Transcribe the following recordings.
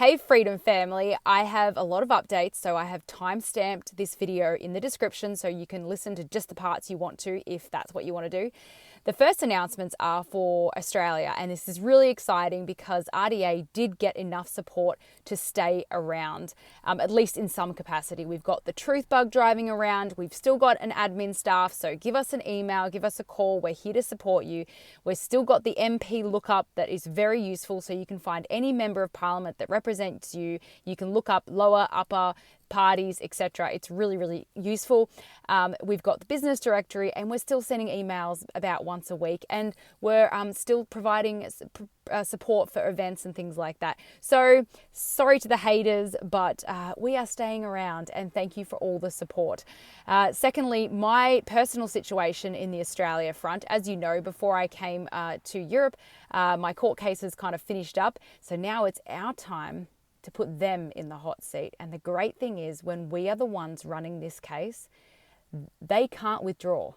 Hey Freedom Family, I have a lot of updates, so I have time-stamped this video in the description so you can listen to just the parts you want to if that's what you want to do. The first announcements are for Australia, and this is really exciting because RDA did get enough support to stay around, at least in some capacity. We've got the truth bug driving around, we've still got an admin staff, so give us an email, give us a call, we're here to support you. We've still got the MP lookup that is very useful, so you can find any member of parliament that represents you. You can look up lower, upper, parties, etc. It's really, really useful. We've got the business directory and we're still sending emails about once a week, and we're still providing support for events and things like that. So sorry to the haters, but we are staying around, and thank you for all the support. Secondly, my personal situation in the Australia front, as you know, before I came to Europe, my court case has kind of finished up. So now it's our time to put them in the hot seat. And the great thing is, when we are the ones running this case, they can't withdraw.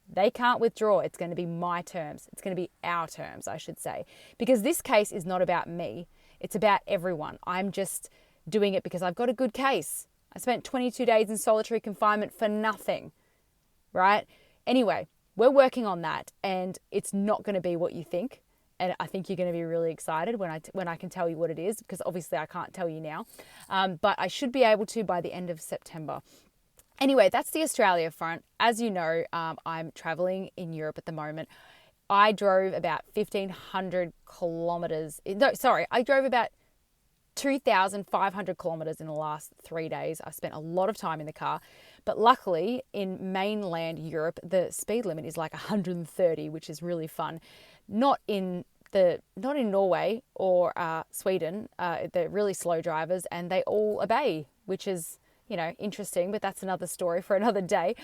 They can't withdraw. It's going to be my terms. It's going to be our terms, I should say. Because this case is not about me. It's about everyone. I'm just doing it because I've got a good case. I spent 22 days in solitary confinement for nothing, right? Anyway, we're working on that, and it's not going to be what you think. And I think you're going to be really excited when I can tell you what it is, because obviously I can't tell you now. But I should be able to by the end of September. Anyway, that's the Australia front. As you know, I'm traveling in Europe at the moment. I drove about 1,500 kilometers. I drove about 2,500 kilometers in the last 3 days. I spent a lot of time in the car. But luckily, in mainland Europe, the speed limit is like 130, which is really fun. Not in Norway or Sweden. They're really slow drivers, and they all obey, which is, interesting, but that's another story for another day.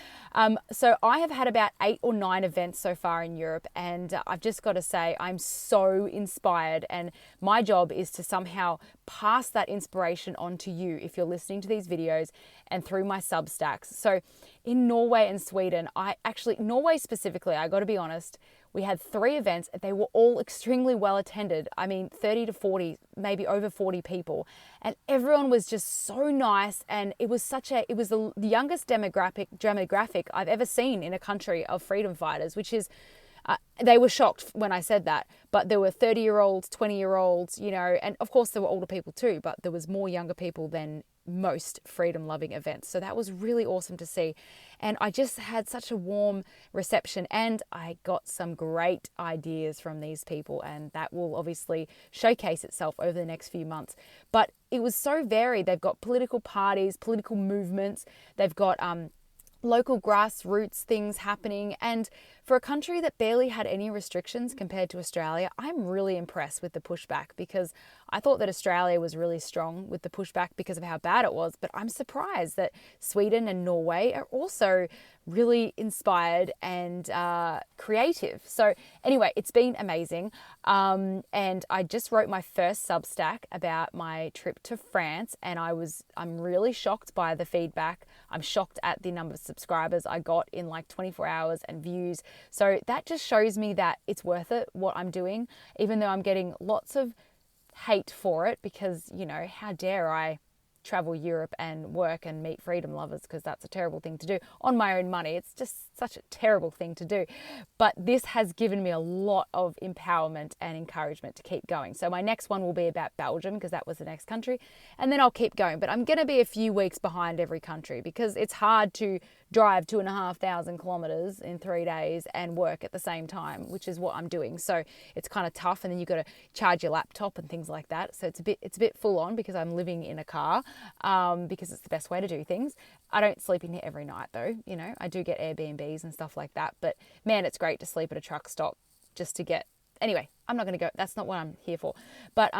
So I have had about 8 or 9 events so far in Europe, and I've just got to say I'm so inspired, and my job is to somehow pass that inspiration on to you if you're listening to these videos and through my Substacks. So in Norway and Sweden, Norway specifically, I got to be honest, we had 3 events. They were all extremely well attended. 30 to 40, maybe over 40 people. And everyone was just so nice. And it was the youngest demographic I've ever seen in a country of freedom fighters, which is, they were shocked when I said that. But there were 30-year-olds, 20-year-olds, and of course there were older people too, but there was more younger people than most freedom-loving events. So that was really awesome to see. And I just had such a warm reception, and I got some great ideas from these people, and that will obviously showcase itself over the next few months. But it was so varied. They've got political parties, political movements. They've got local grassroots things happening. And for a country that barely had any restrictions compared to Australia, I'm really impressed with the pushback, because I thought that Australia was really strong with the pushback because of how bad it was. But I'm surprised that Sweden and Norway are also really inspired and creative. So anyway, it's been amazing. And I just wrote my first Substack about my trip to France, and I'm really shocked by the feedback. I'm shocked at the number of subscribers I got in like 24 hours and views. So that just shows me that it's worth it, what I'm doing, even though I'm getting lots of hate for it, because, how dare I travel Europe and work and meet freedom lovers, because that's a terrible thing to do on my own money. It's just such a terrible thing to do. But this has given me a lot of empowerment and encouragement to keep going. So my next one will be about Belgium, because that was the next country, and then I'll keep going. But I'm going to be a few weeks behind every country, because it's hard to drive 2,500 kilometers in 3 days and work at the same time, which is what I'm doing. So it's kind of tough, and then you've got to charge your laptop and things like that. So it's a bit full on, because I'm living in a car, because it's the best way to do things. I don't sleep in here every night though. I do get Airbnbs and stuff like that, but man, it's great to sleep at a truck stop just to get, anyway, I'm not going to go, that's not what I'm here for. But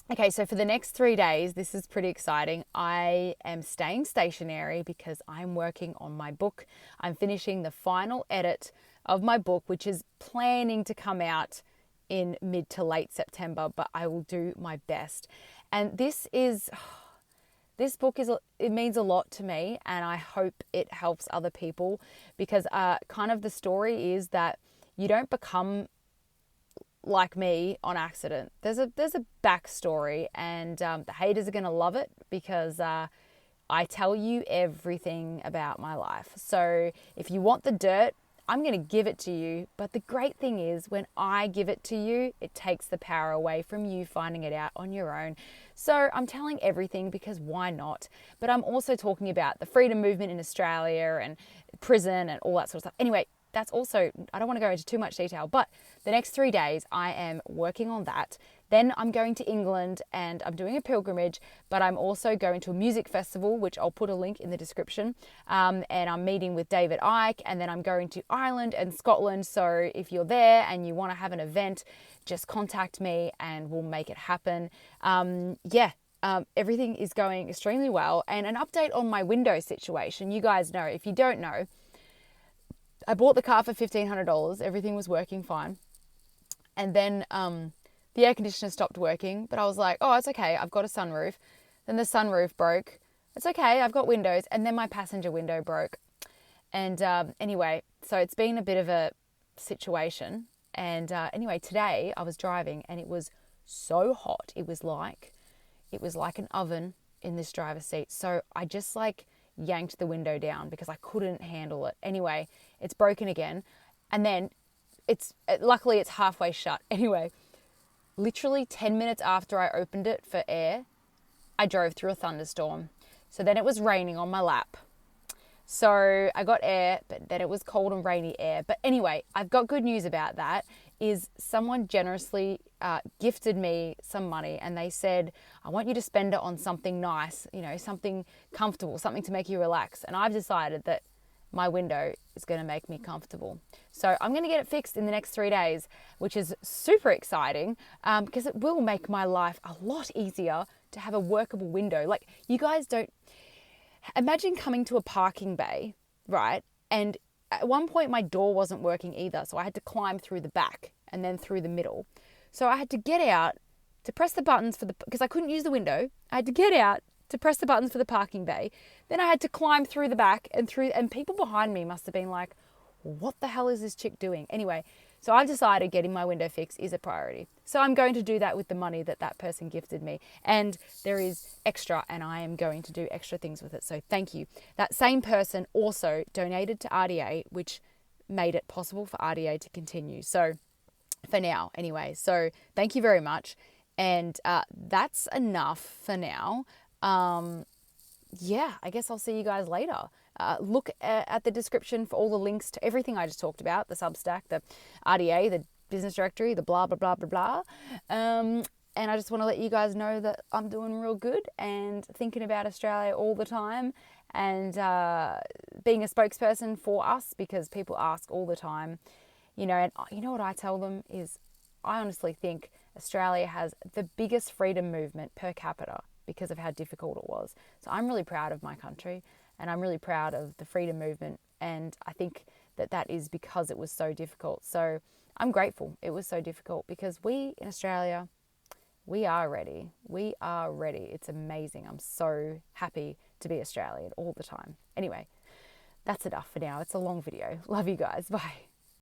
okay, so for the next 3 days, this is pretty exciting. I am staying stationary because I'm working on my book. I'm finishing the final edit of my book, which is planning to come out in mid to late September, but I will do my best. And this book it means a lot to me, and I hope it helps other people, because kind of the story is that you don't become like me on accident. There's a backstory, and the haters are going to love it because I tell you everything about my life. So if you want the dirt, I'm going to give it to you. But the great thing is when I give it to you, it takes the power away from you finding it out on your own. So I'm telling everything because why not? But I'm also talking about the freedom movement in Australia and prison and all that sort of stuff. Anyway, that's also, I don't want to go into too much detail, but the next 3 days I am working on that. Then I'm going to England and I'm doing a pilgrimage, but I'm also going to a music festival, which I'll put a link in the description. And I'm meeting with David Icke, and then I'm going to Ireland and Scotland. So if you're there and you want to have an event, just contact me and we'll make it happen. Everything is going extremely well. And an update on my window situation. You guys know, if you don't know, I bought the car for $1,500. Everything was working fine. And then the air conditioner stopped working, but I was like, oh, it's okay. I've got a sunroof. Then the sunroof broke. It's okay. I've got windows. And then my passenger window broke. And anyway, so it's been a bit of a situation. And anyway, today I was driving and it was so hot. It was like an oven in this driver's seat. So I just yanked the window down because I couldn't handle it. Anyway, it's broken again. And then luckily it's halfway shut. Anyway, literally 10 minutes after I opened it for air, I drove through a thunderstorm. So then it was raining on my lap. So I got air, but then it was cold and rainy air. But anyway, I've got good news about that, is someone generously gifted me some money and they said, I want you to spend it on something nice, something comfortable, something to make you relax. And I've decided that my window is going to make me comfortable. So I'm going to get it fixed in the next 3 days, which is super exciting because it will make my life a lot easier to have a workable window. Like, you guys don't imagine coming to a parking bay, right? And at one point my door wasn't working either. So I had to climb through the back and then through the middle. So I had to get out to press the buttons because I couldn't use the window. I had to get out to press the buttons for the parking bay. Then I had to climb through the back and people behind me must have been like, what the hell is this chick doing? Anyway, so I've decided getting my window fixed is a priority. So I'm going to do that with the money that person gifted me. And there is extra, and I am going to do extra things with it. So thank you. That same person also donated to RDA, which made it possible for RDA to continue. So for now, anyway. So thank you very much. And that's enough for now. I guess I'll see you guys later. Look at the description for all the links to everything I just talked about, the Substack, the RDA, the business directory, the blah, blah, blah, blah, blah. And I just want to let you guys know that I'm doing real good and thinking about Australia all the time and being a spokesperson for us because people ask all the time, and you know what I tell them is I honestly think Australia has the biggest freedom movement per capita because of how difficult it was. So I'm really proud of my country and I'm really proud of the freedom movement. And I think that is because it was so difficult. So I'm grateful it was so difficult because we in Australia, we are ready. We are ready. It's amazing. I'm so happy to be Australian all the time. Anyway, that's enough for now. It's a long video. Love you guys. Bye.